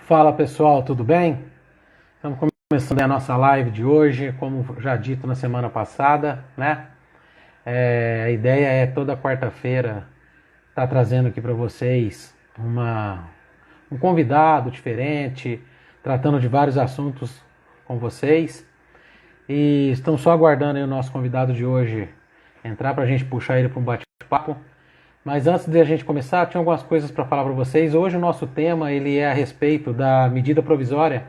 Fala pessoal, tudo bem? Estamos começando a nossa live de hoje, como já dito na semana passada, né? A ideia é toda quarta-feira estar trazendo aqui para vocês um convidado diferente, tratando de vários assuntos com vocês. E estamos só aguardando aí o nosso convidado de hoje entrar para a gente puxar ele para um bate-papo. Mas antes de a gente começar, tinha algumas coisas para falar para vocês. Hoje o nosso tema ele é a respeito da medida provisória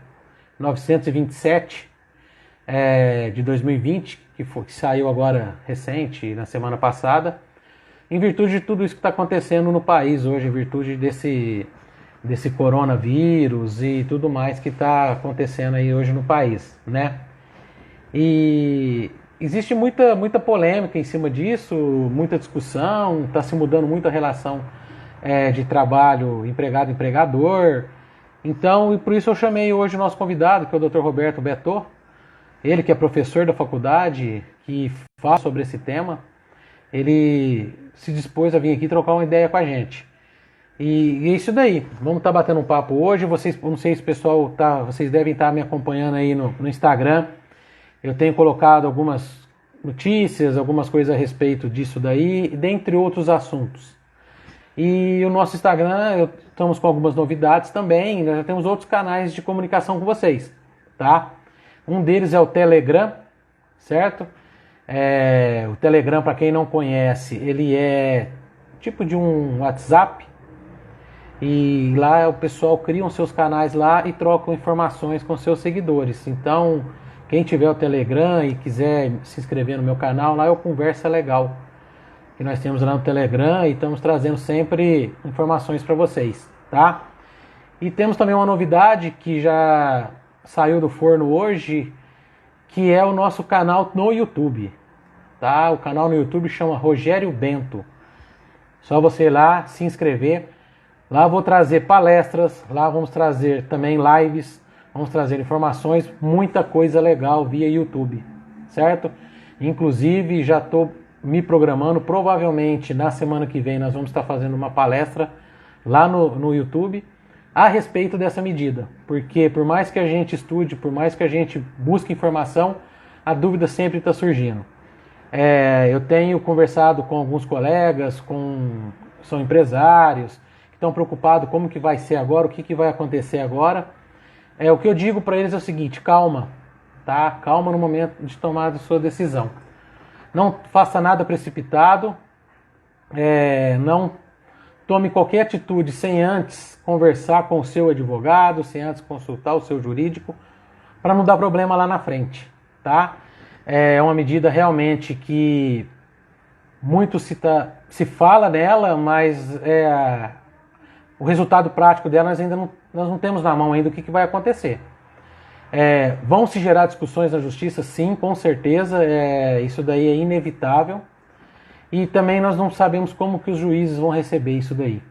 927 de 2020, que saiu agora recente, na semana passada, em virtude de tudo isso que está acontecendo no país hoje, em virtude desse coronavírus e tudo mais que está acontecendo aí hoje no país, né? E existe muita polêmica em cima disso, muita discussão, está se mudando muito a relação de trabalho empregado-empregador. Então, e por isso eu chamei hoje o nosso convidado, que é o Dr. Roberto Betô, ele que é professor da faculdade, que fala sobre esse tema. Ele se dispôs a vir aqui trocar uma ideia com a gente. E é isso daí, vamos estar batendo um papo hoje. Vocês, não sei se o pessoal vocês devem estar me acompanhando aí no Instagram. Eu tenho colocado algumas notícias, algumas coisas a respeito disso daí, dentre outros assuntos. E o nosso Instagram, estamos com algumas novidades também, nós já temos outros canais de comunicação com vocês, tá? Um deles é o Telegram, certo? O Telegram, para quem não conhece, ele é tipo de um WhatsApp, e lá o pessoal cria os seus canais lá e trocam informações com seus seguidores. Então, quem tiver o Telegram e quiser se inscrever no meu canal, lá é o Conversa Legal, que nós temos lá no Telegram, e estamos trazendo sempre informações para vocês, tá? E temos também uma novidade que já saiu do forno hoje, que é o nosso canal no YouTube, tá? O canal no YouTube chama Rogério Bento. Só você ir lá, se inscrever. Lá eu vou trazer palestras, lá vamos trazer também lives, vamos trazer informações, muita coisa legal via YouTube, certo? Inclusive já estou me programando, provavelmente na semana que vem nós vamos estar fazendo uma palestra lá no YouTube a respeito dessa medida, porque por mais que a gente estude, por mais que a gente busque informação, a dúvida sempre está surgindo. Eu tenho conversado com alguns colegas, são empresários, que estão preocupados como que vai ser agora, o que vai acontecer agora. O que eu digo para eles é o seguinte: calma, tá? Calma no momento de tomar a sua decisão. Não faça nada precipitado, não tome qualquer atitude sem antes conversar com o seu advogado, sem antes consultar o seu jurídico, para não dar problema lá na frente, tá? É uma medida realmente que muito se fala nela, mas o resultado prático dela nós não temos na mão ainda o que vai acontecer. Vão se gerar discussões na justiça, sim, com certeza, isso daí é inevitável. E também nós não sabemos como que os juízes vão receber isso daí.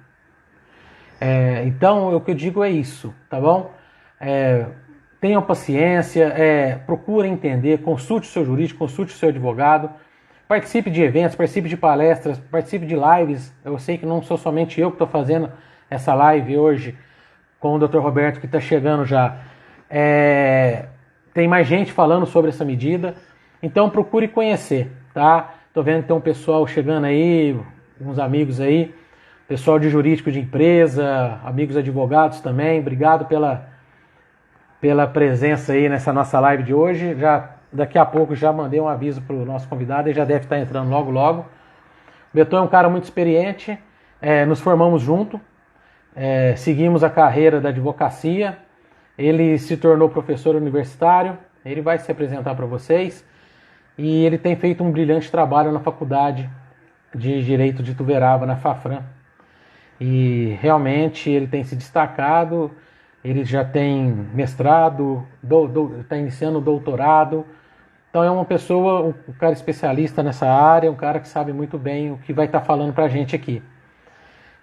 Então, o que eu digo é isso, tá bom? Tenham paciência, procurem entender, consulte o seu jurídico, consulte o seu advogado, participe de eventos, participe de palestras, participe de lives. Eu sei que não sou somente eu que estou fazendo essa live hoje com o Dr. Roberto, que está chegando já. Tem mais gente falando sobre essa medida, então procure conhecer, tá? Tô vendo que tem um pessoal chegando aí, uns amigos aí, pessoal de jurídico de empresa, amigos advogados também. Obrigado pela presença aí nessa nossa live de hoje. Daqui a pouco já mandei um aviso para o nosso convidado, ele já deve estar entrando logo logo. O Betô é um cara muito experiente, nos formamos junto, seguimos a carreira da advocacia. Ele se tornou professor universitário, ele vai se apresentar para vocês, e ele tem feito um brilhante trabalho na Faculdade de Direito de Ituverava, na Fafran. E realmente ele tem se destacado, ele já tem mestrado, está iniciando o doutorado. Então é uma pessoa, um cara especialista nessa área, um cara que sabe muito bem o que vai estar falando para a gente aqui.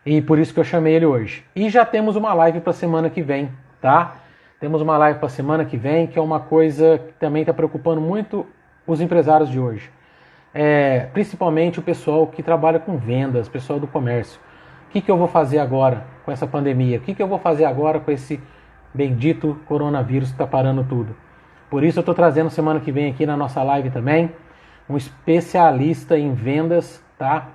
E por isso que eu chamei ele hoje. E já temos uma live para a semana que vem, tá? Temos uma live para a semana que vem, que é uma coisa que também está preocupando muito os empresários de hoje. Principalmente o pessoal que trabalha com vendas, pessoal do comércio. O que eu vou fazer agora com essa pandemia? O que eu vou fazer agora com esse bendito coronavírus que está parando tudo. Por isso eu estou trazendo semana que vem aqui na nossa live também um especialista em vendas, tá?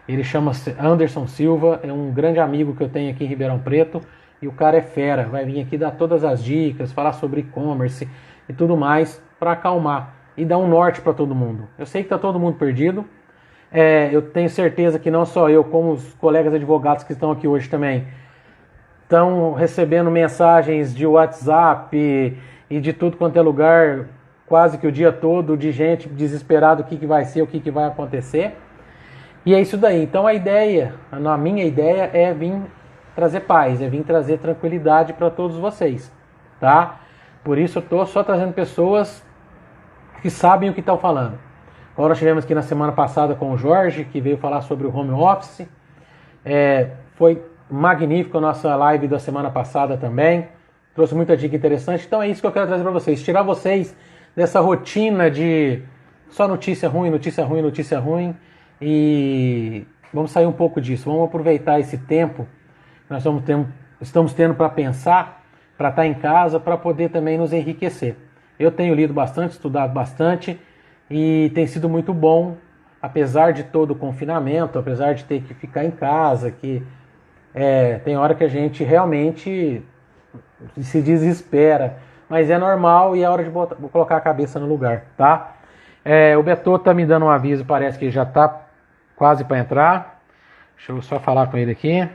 Ele chama-se Anderson Silva, é um grande amigo que eu tenho aqui em Ribeirão Preto e o cara é fera, vai vir aqui dar todas as dicas, falar sobre e-commerce e tudo mais para acalmar e dar um norte para todo mundo. Eu sei que está todo mundo perdido, eu tenho certeza que não só eu, como os colegas advogados que estão aqui hoje também, estão recebendo mensagens de WhatsApp e de tudo quanto é lugar, quase que o dia todo, de gente desesperada o que vai ser, o que vai acontecer. E é isso daí. Então a minha ideia é vir trazer paz, é vir trazer tranquilidade para todos vocês, tá? Por isso eu estou só trazendo pessoas que sabem o que estão falando. Agora nós tivemos aqui na semana passada com o Jorge, que veio falar sobre o home office. Foi magnífico a nossa live da semana passada também. Trouxe muita dica interessante. Então é isso que eu quero trazer para vocês. Tirar vocês dessa rotina de só notícia ruim, notícia ruim, notícia ruim. E vamos sair um pouco disso. Vamos aproveitar esse tempo que nós estamos tendo para pensar, para estar em casa, para poder também nos enriquecer. Eu tenho lido bastante, estudado bastante e tem sido muito bom, apesar de todo o confinamento, apesar de ter que ficar em casa, que tem hora que a gente realmente se desespera, mas é normal e é hora de colocar a cabeça no lugar, tá? O Beto tá me dando um aviso, parece que já tá quase para entrar. Deixa eu só falar com ele aqui.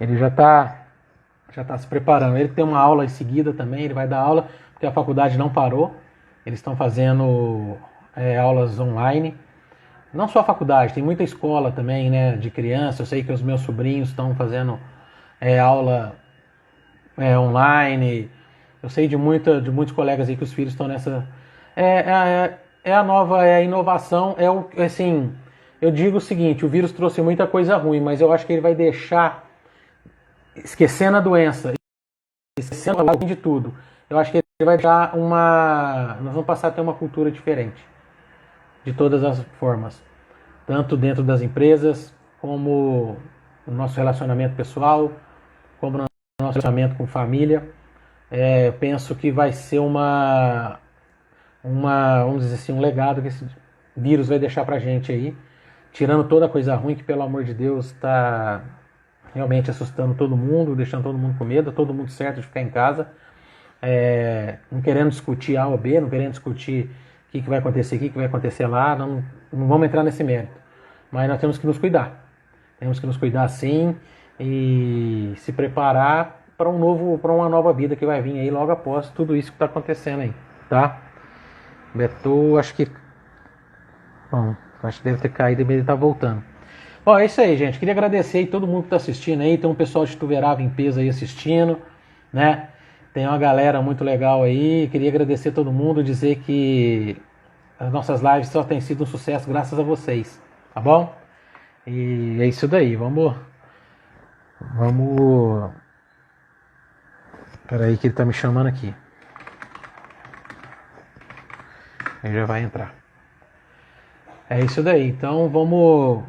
Ele já tá se preparando. Ele tem uma aula em seguida também, ele vai dar aula, porque a faculdade não parou. Eles estão fazendo aulas online. Não só a faculdade, tem muita escola também, né, de criança. Eu sei que os meus sobrinhos estão fazendo aula online. Eu sei de muitos colegas aí que os filhos estão nessa... a inovação. Assim, eu digo o seguinte, o vírus trouxe muita coisa ruim, mas eu acho que ele vai deixar, esquecendo a doença, esquecendo a de tudo, eu acho que ele vai dar nós vamos passar a ter uma cultura diferente, de todas as formas, tanto dentro das empresas, como no nosso relacionamento pessoal, como no nosso relacionamento com família. Penso que vai ser vamos dizer assim, um legado que esse vírus vai deixar pra gente aí, tirando toda a coisa ruim que, pelo amor de Deus, está realmente assustando todo mundo, deixando todo mundo com medo, todo mundo certo de ficar em casa, não querendo discutir A ou B, não querendo discutir o que vai acontecer aqui, o que vai acontecer lá, não vamos entrar nesse mérito, mas nós temos que nos cuidar sim, e se preparar para uma nova vida que vai vir aí logo após tudo isso que está acontecendo aí, tá? Beto, acho que deve ter caído e ele tá voltando. Bom, é isso aí, gente. Queria agradecer aí todo mundo que tá assistindo aí. Tem um pessoal de Ituverava em peso aí assistindo, né? Tem uma galera muito legal aí. Queria agradecer todo mundo, dizer que as nossas lives só têm sido um sucesso graças a vocês, tá bom? E é isso daí. Vamos. Peraí que ele tá me chamando aqui. Ele já vai entrar. É isso daí. Então vamos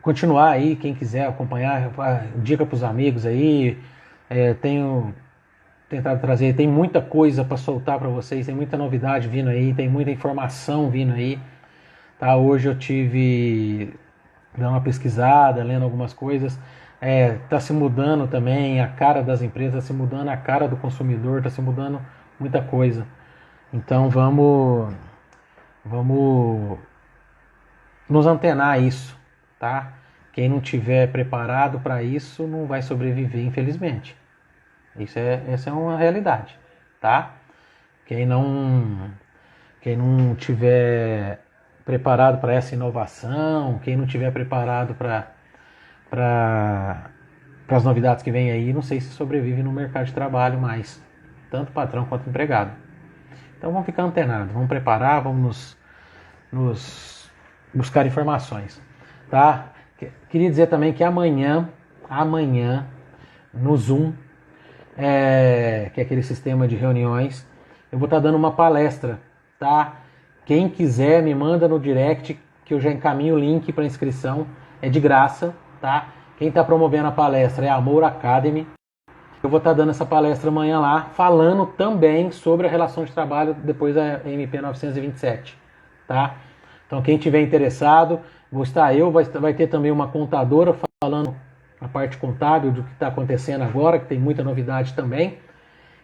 continuar aí. Quem quiser acompanhar, dica para os amigos aí. Tenho tentado trazer. Tem muita coisa para soltar para vocês. Tem muita novidade vindo aí. Tem muita informação vindo aí. Tá? Hoje eu tive dando uma pesquisada, lendo algumas coisas. Tá se mudando também a cara das empresas, tá se mudando a cara do consumidor, tá se mudando muita coisa. Então vamos nos antenar a isso, tá? Quem não tiver preparado para isso não vai sobreviver, infelizmente. Essa é uma realidade, tá? Quem não tiver preparado para essa inovação, quem não tiver preparado para as novidades que vem aí, não sei se sobrevive no mercado de trabalho mais, tanto patrão quanto empregado. Então vamos ficar antenados, vamos preparar, vamos nos buscar informações, tá? Queria dizer também que amanhã no Zoom, que é aquele sistema de reuniões, eu vou estar dando uma palestra, tá? Quem quiser me manda no direct que eu já encaminho o link para inscrição, é de graça, tá? Quem está promovendo a palestra é a Amor Academy, eu vou estar dando essa palestra amanhã lá, falando também sobre a relação de trabalho depois da MP 927, tá? Então quem tiver interessado, vou estar eu, vai ter também uma contadora falando a parte contábil do que está acontecendo agora, que tem muita novidade também.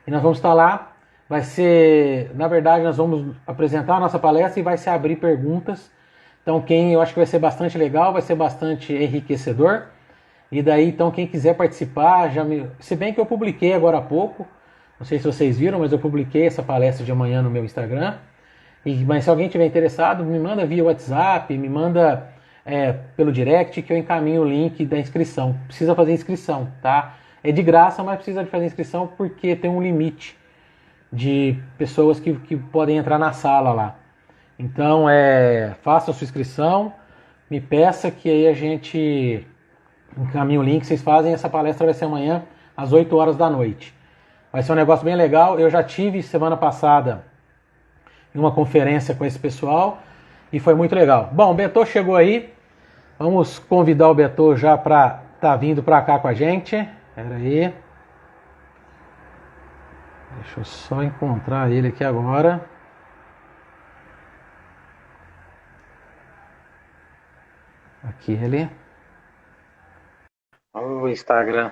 E nós vamos estar lá, vai ser, na verdade, nós vamos apresentar a nossa palestra e vai se abrir perguntas. Então eu acho que vai ser bastante legal, vai ser bastante enriquecedor. E daí, então, quem quiser participar, se bem que eu publiquei agora há pouco, não sei se vocês viram, mas eu publiquei essa palestra de amanhã no meu Instagram. Mas se alguém tiver interessado, me manda via WhatsApp, me manda pelo direct, que eu encaminho o link da inscrição. Precisa fazer inscrição, tá? É de graça, mas precisa de fazer inscrição porque tem um limite de pessoas que podem entrar na sala lá. Então, faça a sua inscrição, me peça que aí a gente encaminha o link, vocês fazem. Essa palestra vai ser amanhã às 8 horas da noite. Vai ser um negócio bem legal. Eu já tive semana passada em uma conferência com esse pessoal e foi muito legal. Bom, o Betô chegou aí. Vamos convidar o Betô já para estar vindo para cá com a gente. Espera aí. Deixa eu só encontrar ele aqui agora. Aqui ele. O Instagram.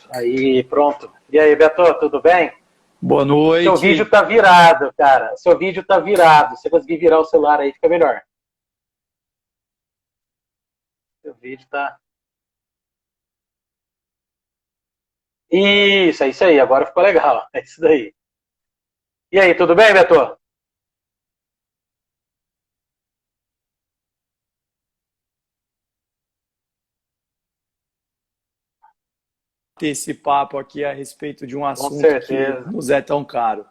Aí, pronto. E aí, Beto, tudo bem? Boa noite. Seu vídeo tá virado, cara. Seu vídeo tá virado. Se você conseguir virar o celular aí, fica melhor. Seu vídeo tá... Isso, é isso aí. Agora ficou legal. É isso daí. E aí, tudo bem, Beto? Ter esse papo aqui a respeito de um assunto que nos é tão caro.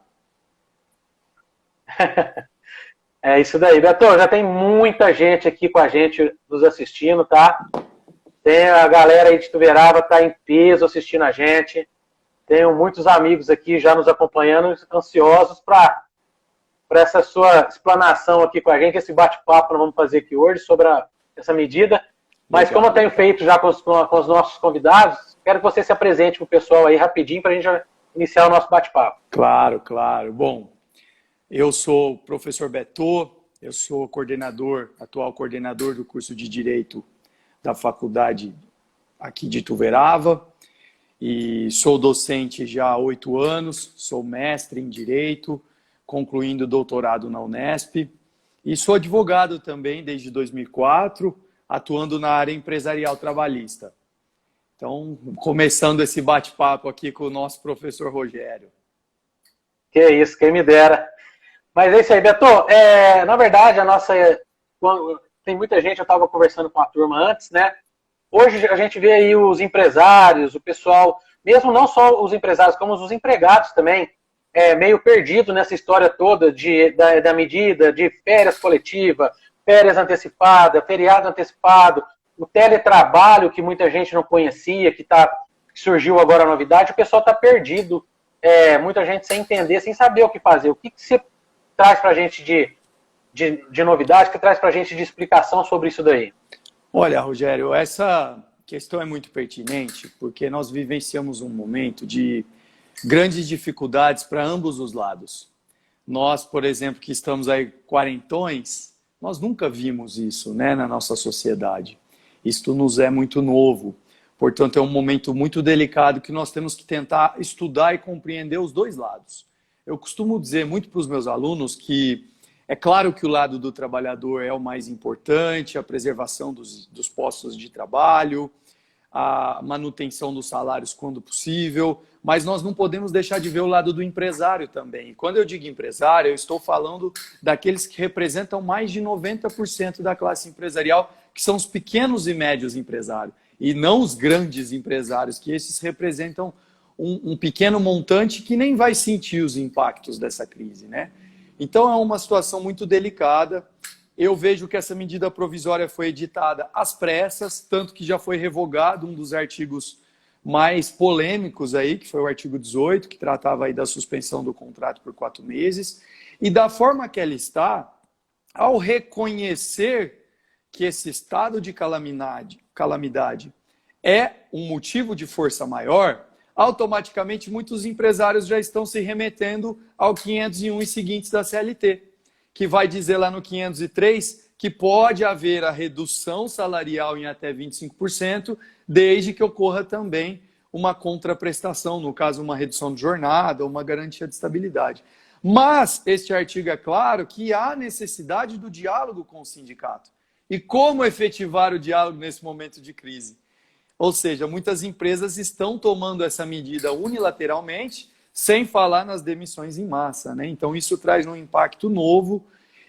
É isso daí, Beto. Já tem muita gente aqui com a gente nos assistindo, tá? Tem a galera aí de Ituverava, tá em peso assistindo a gente. Tenho muitos amigos aqui já nos acompanhando, ansiosos para essa sua explanação aqui com a gente, esse bate-papo que nós vamos fazer aqui hoje sobre essa medida. Mas legal, como eu tenho feito já com os nossos convidados, quero que você se apresente para o pessoal aí rapidinho para a gente já iniciar o nosso bate-papo. Claro, claro. Bom, eu sou o professor Betô, eu sou atual coordenador do curso de Direito da faculdade aqui de Ituverava e sou docente já há 8 anos, sou mestre em Direito, concluindo doutorado na Unesp e sou advogado também desde 2004, atuando na área empresarial trabalhista. Então, começando esse bate-papo aqui com o nosso professor Rogério. Que isso, quem me dera. Mas é isso aí, Beto. Na verdade, tem muita gente, eu estava conversando com a turma antes, né? Hoje a gente vê aí os empresários, o pessoal, mesmo não só os empresários, como os empregados também, meio perdido nessa história toda da medida de férias coletiva, férias antecipadas, feriado antecipado, o teletrabalho que muita gente não conhecia, que surgiu agora a novidade, o pessoal está perdido, muita gente sem entender, sem saber o que fazer. O que você traz para a gente de novidade, que traz para a gente de explicação sobre isso daí? Olha, Rogério, essa questão é muito pertinente, porque nós vivenciamos um momento de grandes dificuldades para ambos os lados. Nós, por exemplo, que estamos aí quarentões, nós nunca vimos isso, né, na nossa sociedade. Isto nos é muito novo. Portanto, é um momento muito delicado que nós temos que tentar estudar e compreender os dois lados. Eu costumo dizer muito para os meus alunos que é claro que o lado do trabalhador é o mais importante, a preservação dos postos de trabalho, a manutenção dos salários quando possível, mas nós não podemos deixar de ver o lado do empresário também. E quando eu digo empresário, eu estou falando daqueles que representam mais de 90% da classe empresarial, que são os pequenos e médios empresários, e não os grandes empresários, que esses representam um pequeno montante que nem vai sentir os impactos dessa crise, né? Então é uma situação muito delicada. Eu vejo que essa medida provisória foi editada às pressas, tanto que já foi revogado um dos artigos mais polêmicos aí, que foi o artigo 18, que tratava aí da suspensão do contrato por 4 meses. E da forma que ela está, ao reconhecer que esse estado de calamidade é um motivo de força maior, automaticamente muitos empresários já estão se remetendo ao 501 e seguintes da CLT, que vai dizer lá no 503 que pode haver a redução salarial em até 25%, desde que ocorra também uma contraprestação, no caso uma redução de jornada ou uma garantia de estabilidade. Mas este artigo é claro que há necessidade do diálogo com o sindicato. E como efetivar o diálogo nesse momento de crise? Ou seja, muitas empresas estão tomando essa medida unilateralmente, sem falar nas demissões em massa, né? Então isso traz um impacto novo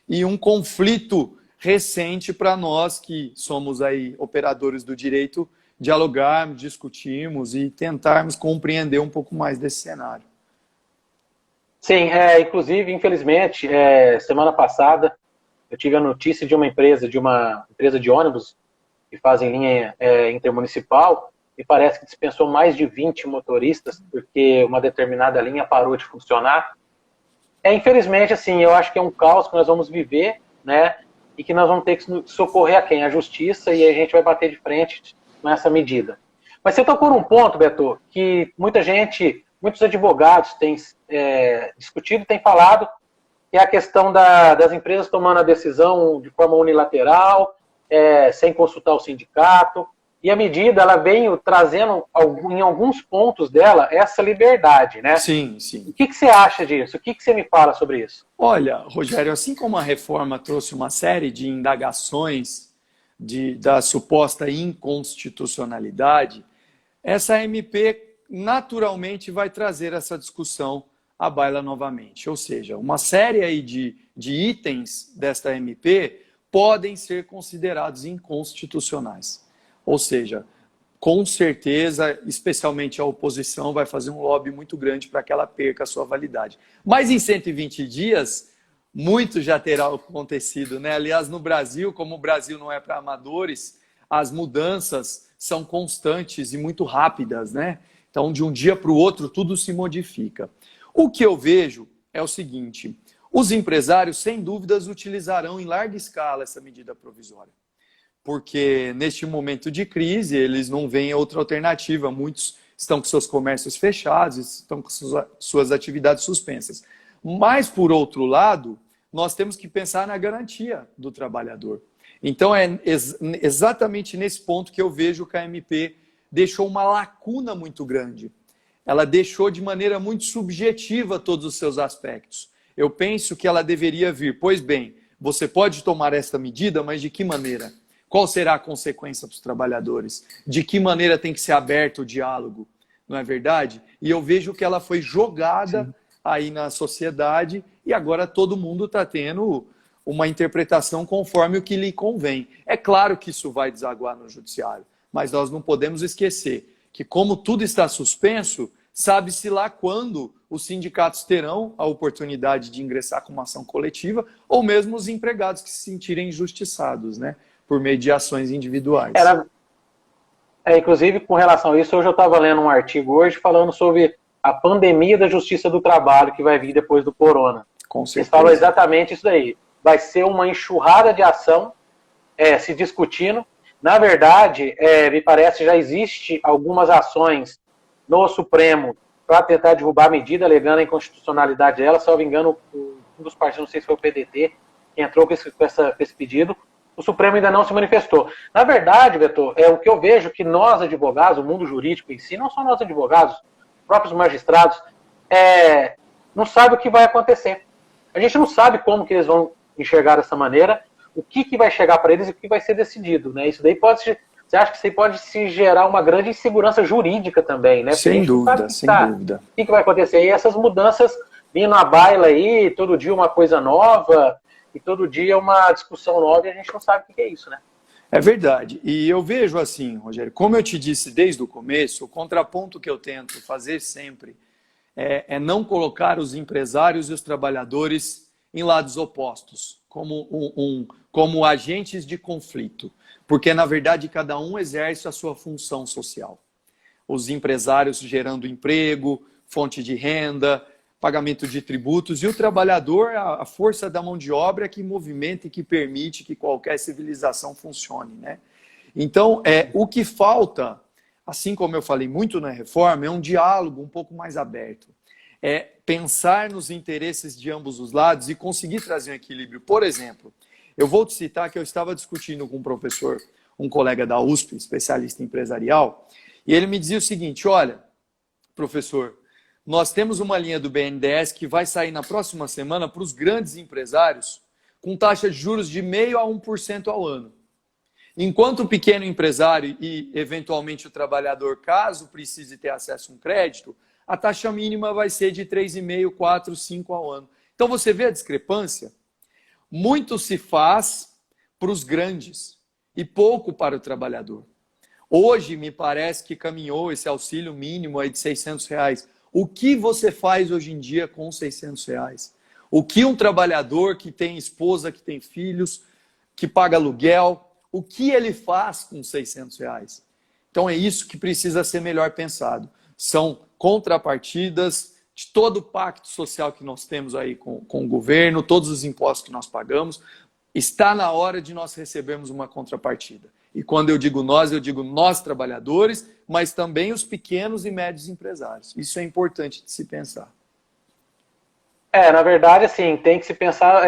e um conflito recente para nós que somos aí operadores do direito, dialogarmos, discutirmos e tentarmos compreender um pouco mais desse cenário. Sim, inclusive, infelizmente, semana passada eu tive a notícia de uma empresa de ônibus que fazem linha intermunicipal e parece que dispensou mais de 20 motoristas porque uma determinada linha parou de funcionar. Infelizmente, assim, eu acho que é um caos que nós vamos viver, né? E que nós vamos ter que socorrer a quem? A justiça, e a gente vai bater de frente com essa medida. Mas você tocou num ponto, Beto, que muitos advogados têm discutido, têm falado, que é a questão das empresas tomando a decisão de forma unilateral, sem consultar o sindicato, e a medida ela veio trazendo, em alguns pontos dela, essa liberdade, né? Sim, sim. O que você acha disso? O que você me fala sobre isso? Olha, Rogério, assim como a reforma trouxe uma série de indagações da suposta inconstitucionalidade, essa MP naturalmente vai trazer essa discussão à baila novamente. Ou seja, uma série aí de itens desta MP podem ser considerados inconstitucionais. Ou seja, com certeza, especialmente a oposição, vai fazer um lobby muito grande para que ela perca a sua validade. Mas em 120 dias, muito já terá acontecido, né? Aliás, no Brasil, como o Brasil não é para amadores, as mudanças são constantes e muito rápidas, né? Então, de um dia para o outro, tudo se modifica. O que eu vejo é o seguinte: os empresários, sem dúvidas, utilizarão em larga escala essa medida provisória. Porque neste momento de crise eles não veem outra alternativa. Muitos estão com seus comércios fechados, estão com suas atividades suspensas. Mas, por outro lado, nós temos que pensar na garantia do trabalhador. Então, é exatamente nesse ponto que eu vejo que a MP deixou uma lacuna muito grande. Ela deixou de maneira muito subjetiva todos os seus aspectos. Eu penso que ela deveria vir, pois bem, você pode tomar esta medida, mas de que maneira? Qual será a consequência para os trabalhadores? De que maneira tem que ser aberto o diálogo? Não é verdade? E eu vejo que ela foi jogada aí na sociedade e agora todo mundo está tendo uma interpretação conforme o que lhe convém. É claro que isso vai desaguar no judiciário, mas nós não podemos esquecer que, como tudo está suspenso, sabe-se lá quando os sindicatos terão a oportunidade de ingressar com uma ação coletiva ou mesmo os empregados que se sentirem injustiçados, né? Por meio de ações individuais. Inclusive, com relação a isso, hoje eu estava lendo um artigo hoje falando sobre a pandemia da justiça do trabalho que vai vir depois do corona. Com certeza. Eles falam exatamente isso daí. Vai ser uma enxurrada de ação se discutindo. Na verdade, me parece já existe algumas ações no Supremo para tentar derrubar a medida, alegando a inconstitucionalidade dela. Se eu não me engano, um dos partidos, não sei se foi o PDT, que entrou com esse pedido. O Supremo ainda não se manifestou. Na verdade, Beto, o que eu vejo que nós, advogados, o mundo jurídico em si, não só nós advogados, os próprios magistrados, não sabe o que vai acontecer. A gente não sabe como que eles vão enxergar dessa maneira, o que vai chegar para eles e o que vai ser decidido, né? Isso daí você acha que isso aí pode se gerar uma grande insegurança jurídica também, né? Sem dúvida, sem dúvida. O que vai acontecer? E essas mudanças vindo à baila aí, todo dia uma coisa nova, e todo dia uma discussão nova e a gente não sabe o que é isso, né? É verdade. E eu vejo assim, Rogério, como eu te disse desde o começo, o contraponto que eu tento fazer sempre é não colocar os empresários e os trabalhadores em lados opostos, como agentes de conflito. Porque, na verdade, cada um exerce a sua função social. Os empresários gerando emprego, fonte de renda, pagamento de tributos, e o trabalhador, a força da mão de obra que movimenta e que permite que qualquer civilização funcione, né? Então, o que falta, assim como eu falei muito na reforma, é um diálogo um pouco mais aberto. É pensar nos interesses de ambos os lados e conseguir trazer um equilíbrio. Por exemplo, eu vou te citar que eu estava discutindo com um professor, um colega da USP, especialista empresarial, e ele me dizia o seguinte: olha, professor, nós temos uma linha do BNDES que vai sair na próxima semana para os grandes empresários com taxa de juros de 0,5% a 1% ao ano. Enquanto o pequeno empresário e, eventualmente, o trabalhador, caso precise ter acesso a um crédito, a taxa mínima vai ser de 3,5%, 4%, 5% ao ano. Então, você vê a discrepância? Muito se faz para os grandes e pouco para o trabalhador. Hoje, me parece que caminhou esse auxílio mínimo aí de R$600. O que você faz hoje em dia com R$600? O que um trabalhador que tem esposa, que tem filhos, que paga aluguel, o que ele faz com R$600? Então é isso que precisa ser melhor pensado. São contrapartidas de todo o pacto social que nós temos aí com o governo, todos os impostos que nós pagamos. Está na hora de nós recebermos uma contrapartida. E quando eu digo nós trabalhadores, mas também os pequenos e médios empresários. Isso é importante de se pensar. Na verdade, assim, tem que se pensar,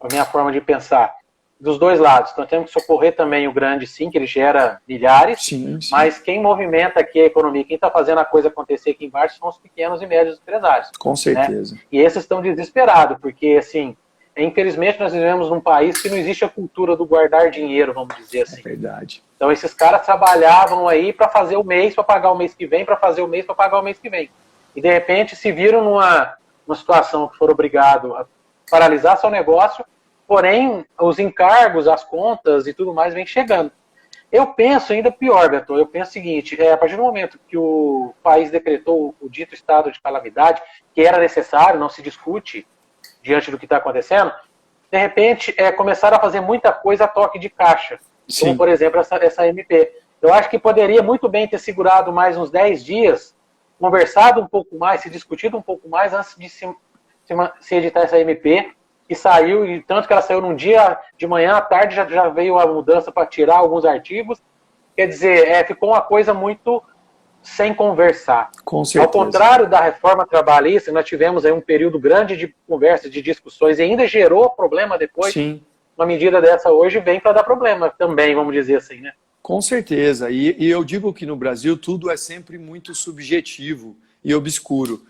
a minha forma de pensar, dos dois lados. Então temos que socorrer também o grande, sim, que ele gera milhares, sim. Mas quem movimenta aqui a economia, quem está fazendo a coisa acontecer aqui embaixo são os pequenos e médios empresários. Com certeza. Né? E esses estão desesperados, porque, assim, infelizmente nós vivemos num país que não existe a cultura do guardar dinheiro, vamos dizer assim. É verdade. Então esses caras trabalhavam aí para fazer o mês, para pagar o mês que vem, para fazer o mês, para pagar o mês que vem. E de repente se viram numa situação que foram obrigados a paralisar seu negócio, porém os encargos, as contas e tudo mais vem chegando. Eu penso ainda pior, Beto, eu penso o seguinte, a partir do momento que o país decretou o dito estado de calamidade, que era necessário, não se discute diante do que está acontecendo, de repente começaram a fazer muita coisa a toque de caixa, sim. Como por exemplo essa MP. Eu acho que poderia muito bem ter segurado mais uns 10 dias, conversado um pouco mais, se discutido um pouco mais antes de se editar essa MP, que saiu, e tanto que ela saiu num dia de manhã, à tarde já veio a mudança para tirar alguns artigos. Quer dizer, ficou uma coisa muito sem conversar. Com certeza. Ao contrário da reforma trabalhista, nós tivemos aí um período grande de conversas, de discussões, e ainda gerou problema depois. Sim. Uma medida dessa hoje vem para dar problema também, vamos dizer assim, né? Com certeza. E eu digo que no Brasil tudo é sempre muito subjetivo e obscuro.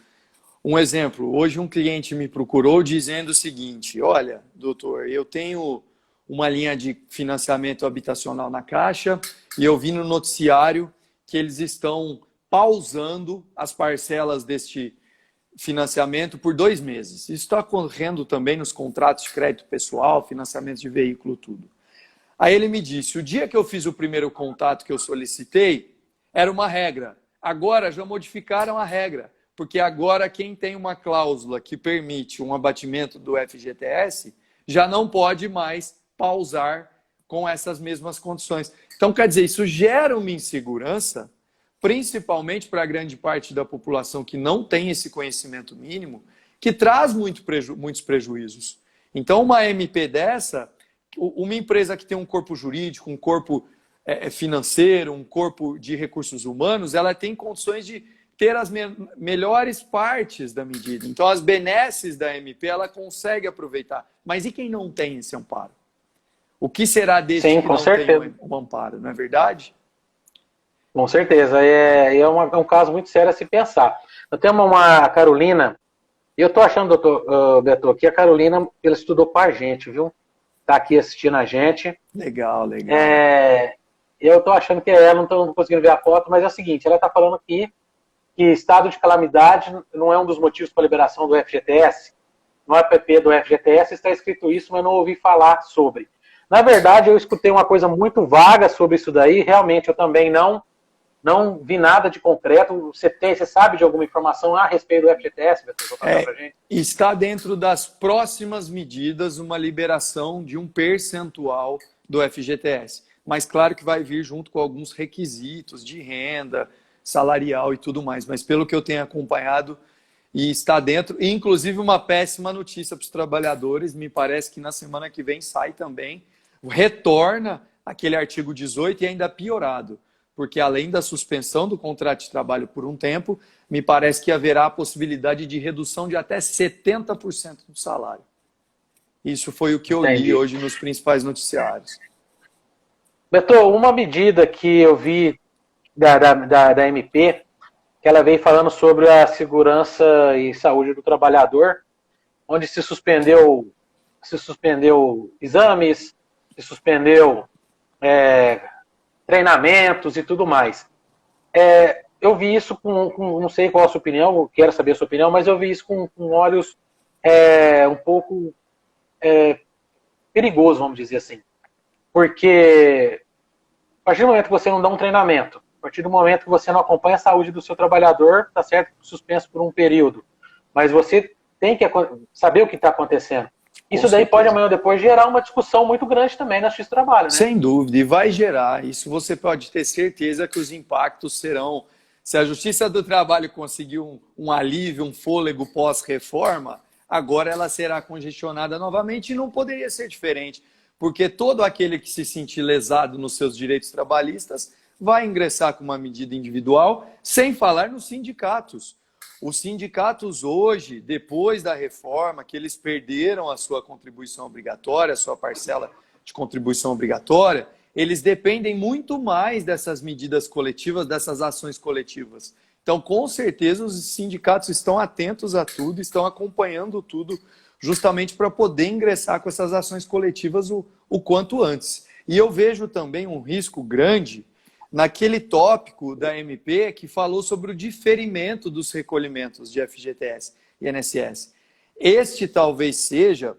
Um exemplo, hoje um cliente me procurou dizendo o seguinte: olha, doutor, eu tenho uma linha de financiamento habitacional na Caixa e eu vi no noticiário que eles estão pausando as parcelas deste financiamento por 2 meses. Isso está ocorrendo também nos contratos de crédito pessoal, financiamento de veículo, tudo. Aí ele me disse, o dia que eu fiz o primeiro contato que eu solicitei, era uma regra. Agora já modificaram a regra, porque agora quem tem uma cláusula que permite um abatimento do FGTS, já não pode mais pausar com essas mesmas condições. Então, quer dizer, isso gera uma insegurança, principalmente para a grande parte da população que não tem esse conhecimento mínimo, que traz muitos prejuízos. Então, uma MP dessa, uma empresa que tem um corpo jurídico, um corpo financeiro, um corpo de recursos humanos, ela tem condições de ter as melhores partes da medida. Então, as benesses da MP, ela consegue aproveitar. Mas e quem não tem esse amparo? O que será desse que não tem um amparo, não é verdade? Com certeza. É um caso muito sério a se pensar. Eu tenho uma Carolina, e eu estou achando, doutor Beto, que a Carolina ela estudou com a gente, viu? Está aqui assistindo a gente. Legal, legal. Eu estou achando que ela, não estou conseguindo ver a foto, mas é o seguinte, ela está falando aqui que estado de calamidade não é um dos motivos para a liberação do FGTS. No app do FGTS está escrito isso, mas não ouvi falar sobre. Na verdade, eu escutei uma coisa muito vaga sobre isso daí. Realmente, eu também não vi nada de concreto. Você sabe de alguma informação a respeito do FGTS? Pra gente? Está dentro das próximas medidas uma liberação de um percentual do FGTS. Mas claro que vai vir junto com alguns requisitos de renda, salarial e tudo mais. Mas pelo que eu tenho acompanhado, e está dentro. E, inclusive, uma péssima notícia para os trabalhadores, me parece que na semana que vem sai também, retorna aquele artigo 18 e ainda piorado, porque além da suspensão do contrato de trabalho por um tempo, me parece que haverá a possibilidade de redução de até 70% do salário. Isso foi o que eu li hoje nos principais noticiários. Beto, uma medida que eu vi da MP, que ela veio falando sobre a segurança e saúde do trabalhador, onde se suspendeu exames, se suspendeu treinamentos e tudo mais. Eu vi isso não sei qual a sua opinião, quero saber a sua opinião, mas eu vi isso com olhos um pouco perigosos, vamos dizer assim. Porque a partir do momento que você não dá um treinamento, a partir do momento que você não acompanha a saúde do seu trabalhador, tá certo, suspenso por um período, mas você tem que saber o que está acontecendo. Isso daí pode amanhã ou depois gerar uma discussão muito grande também na Justiça do Trabalho, né? Sem dúvida, e vai gerar. Isso você pode ter certeza que os impactos serão... Se a Justiça do Trabalho conseguiu um alívio, um fôlego pós-reforma, agora ela será congestionada novamente e não poderia ser diferente, porque todo aquele que se sentir lesado nos seus direitos trabalhistas vai ingressar com uma medida individual, sem falar nos sindicatos. Os sindicatos hoje, depois da reforma, que eles perderam a sua contribuição obrigatória, a sua parcela de contribuição obrigatória, eles dependem muito mais dessas medidas coletivas, dessas ações coletivas. Então, com certeza, os sindicatos estão atentos a tudo, estão acompanhando tudo, justamente para poder ingressar com essas ações coletivas o quanto antes. E eu vejo também um risco grande naquele tópico da MP que falou sobre o diferimento dos recolhimentos de FGTS e INSS. Este talvez seja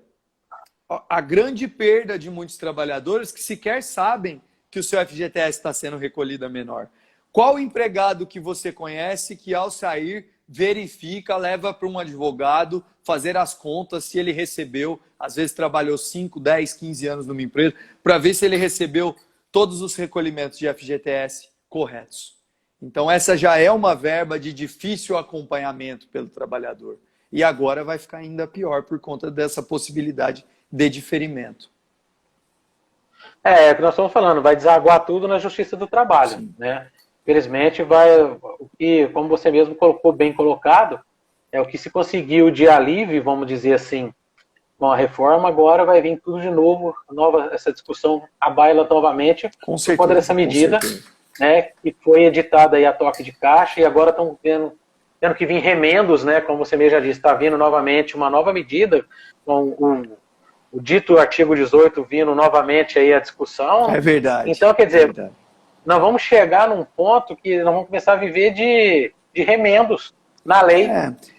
a grande perda de muitos trabalhadores que sequer sabem que o seu FGTS está sendo recolhido a menor. Qual empregado que você conhece que ao sair verifica, leva para um advogado fazer as contas se ele recebeu, às vezes trabalhou 5, 10, 15 anos numa empresa, para ver se ele recebeu todos os recolhimentos de FGTS corretos. Então essa já é uma verba de difícil acompanhamento pelo trabalhador. E agora vai ficar ainda pior por conta dessa possibilidade de diferimento. O que nós estamos falando, vai desaguar tudo na Justiça do Trabalho, Sim. né? Infelizmente, o que, como você mesmo colocou, bem colocado, o que se conseguiu de alívio, vamos dizer assim, com a reforma, agora vai vir tudo de novo, essa discussão à baila novamente, Com certeza, por conta dessa medida, né, que foi editada aí a toque de caixa, e agora estão tendo que vir remendos, né, como você mesmo já disse, está vindo novamente uma nova medida, com o dito artigo 18 vindo novamente aí a discussão. É verdade. Então, quer dizer, nós vamos chegar num ponto que nós vamos começar a viver de remendos na lei,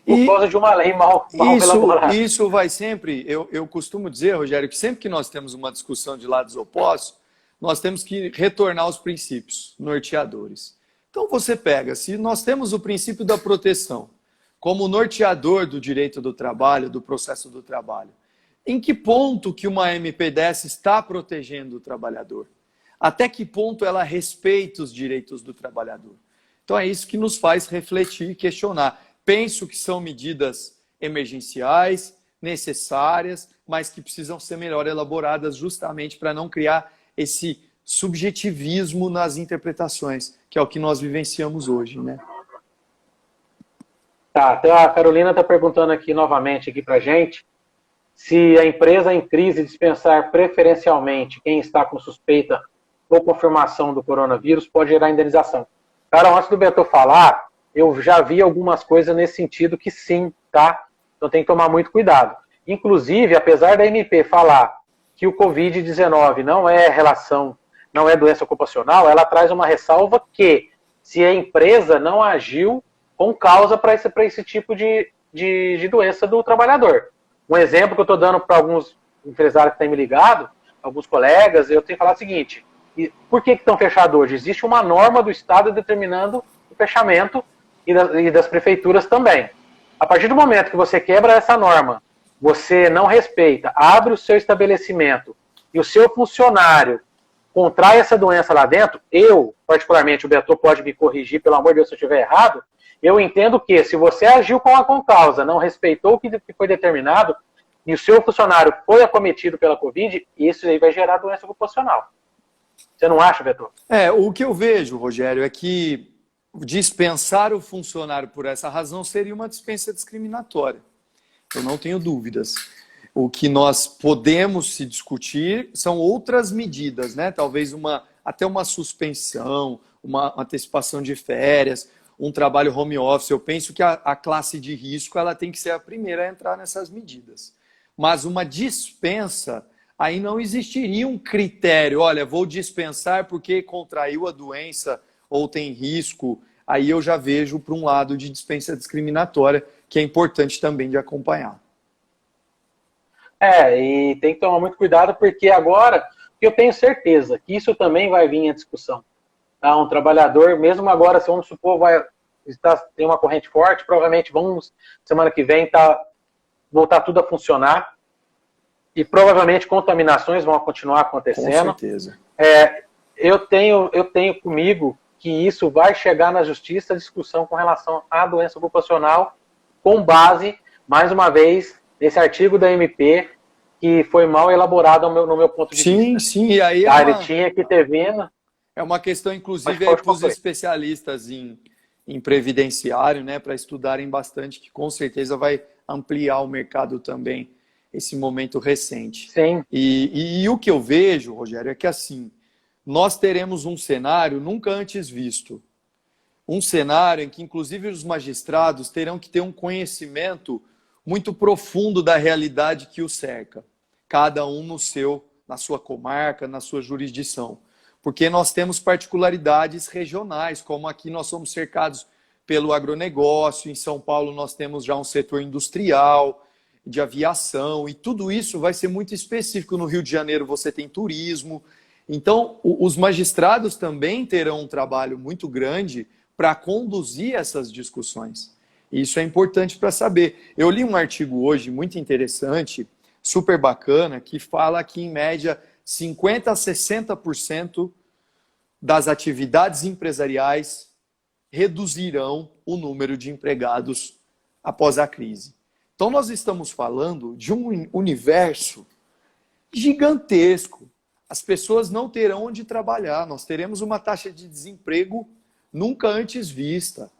por causa de uma lei mal elaborada. Isso vai sempre, eu costumo dizer, Rogério, que sempre que nós temos uma discussão de lados opostos, nós temos que retornar aos princípios norteadores. Então você pega, se nós temos o princípio da proteção como norteador do direito do trabalho, do processo do trabalho, em que ponto que uma MP dessa está protegendo o trabalhador? Até que ponto ela respeita os direitos do trabalhador? Então é isso que nos faz refletir e questionar. Penso que são medidas emergenciais, necessárias, mas que precisam ser melhor elaboradas justamente para não criar esse subjetivismo nas interpretações, que é o que nós vivenciamos hoje, né? Tá, então a Carolina está perguntando aqui novamente aqui para a gente se a empresa em crise dispensar preferencialmente quem está com suspeita ou confirmação do coronavírus pode gerar indenização. Cara, antes do Beto falar, eu já vi algumas coisas nesse sentido que sim, tá? Então tem que tomar muito cuidado. Inclusive, apesar da MP falar que o Covid-19 não é doença ocupacional, ela traz uma ressalva que se a empresa não agiu com causa para esse tipo de doença do trabalhador. Um exemplo que eu estou dando para alguns empresários que têm me ligado, alguns colegas, eu tenho que falar o seguinte: por que estão fechados hoje? Existe uma norma do Estado determinando o fechamento e das prefeituras também. A partir do momento que você quebra essa norma, você não respeita, abre o seu estabelecimento e o seu funcionário contrai essa doença lá dentro, eu, particularmente, o Beto pode me corrigir, pelo amor de Deus, se eu estiver errado, Eu entendo que se você agiu com causa, não respeitou o que foi determinado, e o seu funcionário foi acometido pela Covid, isso aí vai gerar doença ocupacional. Você não acha, Beto? O que eu vejo, Rogério, é que dispensar o funcionário por essa razão seria uma dispensa discriminatória. Eu não tenho dúvidas. O que nós podemos se discutir são outras medidas, né? Talvez até uma suspensão, uma antecipação de férias, um trabalho home office. Eu penso que a classe de risco ela tem que ser a primeira a entrar nessas medidas. Mas uma dispensa, aí não existiria um critério. Olha, vou dispensar porque contraiu a doença ou tem risco. Aí eu já vejo para um lado de dispensa discriminatória, que é importante também de acompanhar. E tem que tomar muito cuidado, porque agora, eu tenho certeza que isso também vai vir em discussão. Tá? Um trabalhador, mesmo agora, se vamos supor, tem uma corrente forte, provavelmente semana que vem, voltar tudo a funcionar, e provavelmente contaminações vão continuar acontecendo. Com certeza. Eu tenho comigo que isso vai chegar na justiça, a discussão com relação à doença ocupacional, com base, mais uma vez, nesse artigo da MP, que foi mal elaborado no meu ponto de vista. Sim, e aí ele tinha que ter vindo. É uma questão, inclusive, para os especialistas em previdenciário, né, para estudarem bastante, que com certeza vai ampliar o mercado também, esse momento recente. Sim. E o que eu vejo, Rogério, é que assim, nós teremos um cenário nunca antes visto. Um cenário em que, inclusive, os magistrados terão que ter um conhecimento muito profundo da realidade que o cerca. Cada um na sua comarca, na sua jurisdição. Porque nós temos particularidades regionais, como aqui nós somos cercados pelo agronegócio, em São Paulo nós temos já um setor industrial, de aviação, e tudo isso vai ser muito específico. No Rio de Janeiro você tem turismo. Então, os magistrados também terão um trabalho muito grande para conduzir essas discussões. E isso é importante para saber. Eu li um artigo hoje muito interessante, super bacana, que fala que, em média, 50% a 60% das atividades empresariais reduzirão o número de empregados após a crise. Então, nós estamos falando de um universo gigantesco. As pessoas não terão onde trabalhar. Nós teremos uma taxa de desemprego nunca antes vista.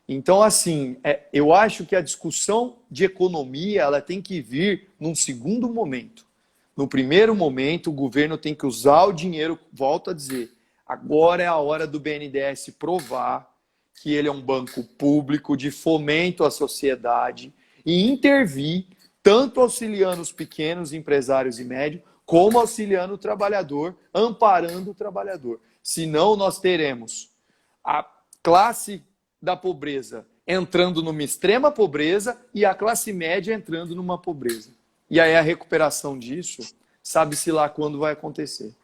Então, assim, eu acho que a discussão de economia ela tem que vir num segundo momento. No primeiro momento, o governo tem que usar o dinheiro, volto a dizer, agora é a hora do BNDES provar que ele é um banco público de fomento à sociedade e intervir, tanto auxiliando os pequenos empresários e médios, como auxiliando o trabalhador, amparando o trabalhador. Senão, nós teremos a classe da pobreza entrando numa extrema pobreza e a classe média entrando numa pobreza. E aí a recuperação disso, sabe-se lá quando vai acontecer.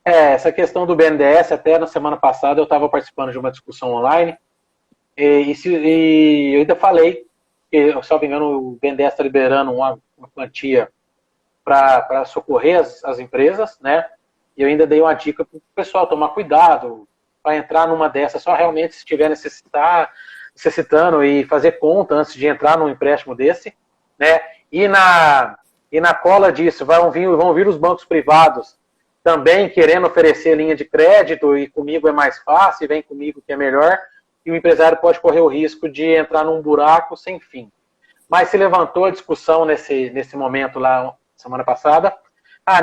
Essa questão do BNDES, até na semana passada eu estava participando de uma discussão online e eu ainda falei que, se não me engano, o BNDES está liberando uma quantia para socorrer as empresas, né? E eu ainda dei uma dica para o pessoal tomar cuidado para entrar numa dessas, só realmente se estiver necessitando e fazer conta antes de entrar num empréstimo desse, né? E na cola disso vão vir os bancos privados também querendo oferecer linha de crédito e comigo é mais fácil, vem comigo que é melhor, e o empresário pode correr o risco de entrar num buraco sem fim. Mas se levantou a discussão nesse momento lá, semana passada,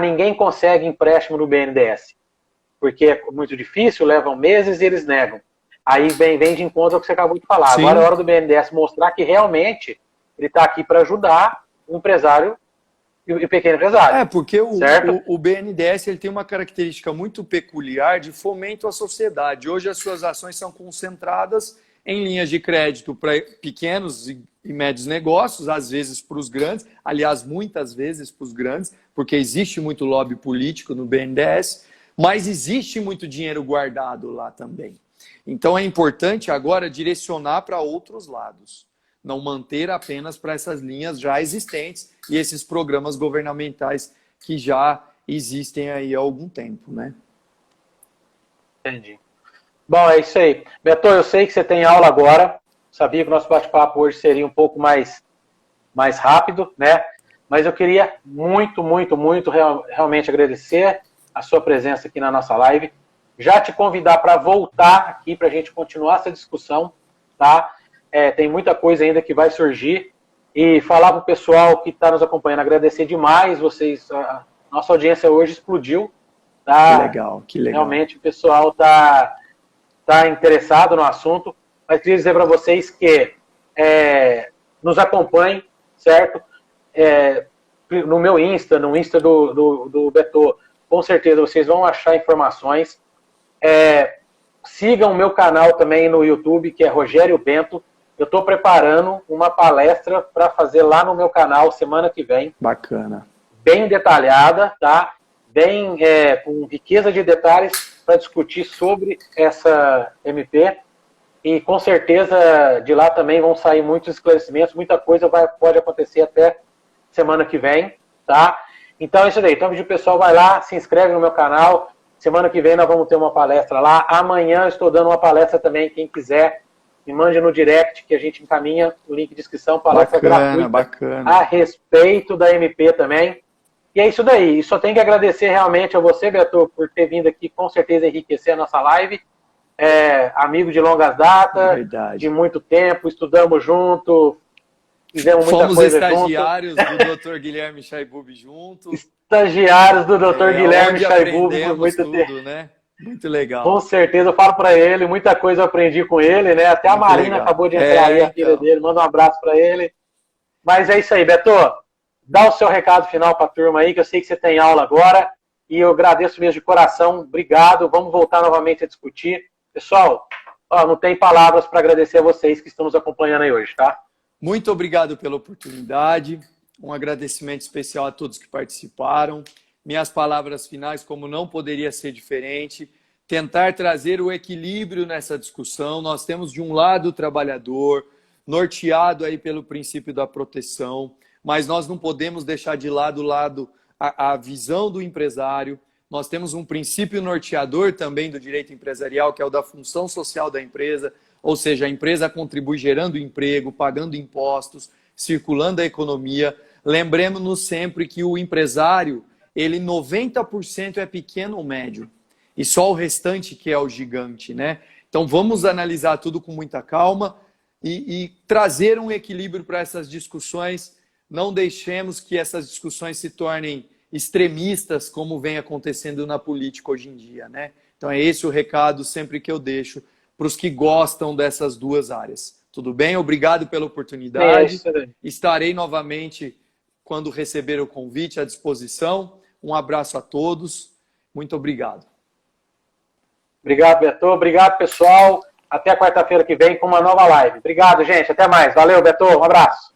ninguém consegue empréstimo no BNDES, porque é muito difícil, levam meses e eles negam. Aí vem de encontro ao que você acabou de falar. Sim. Agora é hora do BNDES mostrar que realmente ele está aqui para ajudar o empresário e o pequeno empresário. Porque o BNDES ele tem uma característica muito peculiar de fomento à sociedade. Hoje as suas ações são concentradas em linhas de crédito para pequenos e médios negócios, às vezes para os grandes, aliás, muitas vezes para os grandes, porque existe muito lobby político no BNDES, mas existe muito dinheiro guardado lá também. Então é importante agora direcionar para outros lados, não manter apenas para essas linhas já existentes e esses programas governamentais que já existem aí há algum tempo, né? Entendi. Bom, é isso aí. Beto, eu sei que você tem aula agora. Sabia que o nosso bate-papo hoje seria um pouco mais rápido, né? Mas eu queria muito realmente agradecer a sua presença aqui na nossa live. Já te convidar para voltar aqui para a gente continuar essa discussão, tá? Tem muita coisa ainda que vai surgir. E falar para o pessoal que está nos acompanhando, agradecer demais vocês. A nossa audiência hoje explodiu. Tá? Que legal. Realmente o pessoal está interessado no assunto. Mas queria dizer para vocês que nos acompanhem, certo? No meu Insta, no Insta do Beto, com certeza vocês vão achar informações. Sigam o meu canal também no YouTube, que é Rogério Bento. Eu estou preparando uma palestra para fazer lá no meu canal semana que vem. Bacana. Bem detalhada, tá? Bem com riqueza de detalhes para discutir sobre essa MP. E com certeza de lá também vão sair muitos esclarecimentos, muita coisa pode acontecer até semana que vem, tá? Então é isso daí. Então, o pessoal vai lá, se inscreve no meu canal. Semana que vem nós vamos ter uma palestra lá. Amanhã eu estou dando uma palestra também, quem quiser, me mande no direct que a gente encaminha o link de inscrição, palestra gratuita bacana. A respeito da MP também. E é isso daí. E só tenho que agradecer realmente a você, Beto, por ter vindo aqui, com certeza enriquecer a nossa live. Amigo de longas datas, de muito tempo, estudamos junto, fizemos muita coisa junto. Fomos estagiários do Dr. Guilherme Chaibub junto. Estagiários do Dr. Guilherme Chaibub por muito tudo, tempo. Né? Muito legal. Com certeza, eu falo para ele, muita coisa eu aprendi com ele, né? Até a Marina acabou de entrar aí, a filha dele, manda um abraço para ele. Mas é isso aí, Beto. Dá o seu recado final para a turma aí, que eu sei que você tem aula agora, e eu agradeço mesmo de coração. Obrigado, vamos voltar novamente a discutir. Pessoal, não tem palavras para agradecer a vocês que estão nos acompanhando aí hoje, tá? Muito obrigado pela oportunidade, um agradecimento especial a todos que participaram. Minhas palavras finais, como não poderia ser diferente, tentar trazer o equilíbrio nessa discussão. Nós temos de um lado o trabalhador, norteado aí pelo princípio da proteção, mas nós não podemos deixar de lado a visão do empresário. Nós temos um princípio norteador também do direito empresarial, que é o da função social da empresa, ou seja, a empresa contribui gerando emprego, pagando impostos, circulando a economia. Lembremos-nos sempre que o empresário, ele 90% é pequeno ou médio, e só o restante que é o gigante, né? Então vamos analisar tudo com muita calma e trazer um equilíbrio para essas discussões. Não deixemos que essas discussões se tornem extremistas, como vem acontecendo na política hoje em dia, né? Então é esse o recado sempre que eu deixo para os que gostam dessas duas áreas. Tudo bem? Obrigado pela oportunidade. Estarei novamente, quando receber o convite, à disposição. Um abraço a todos. Muito obrigado. Obrigado, Beto. Obrigado, pessoal. Até quarta-feira que vem com uma nova live. Obrigado, gente. Até mais. Valeu, Beto. Um abraço.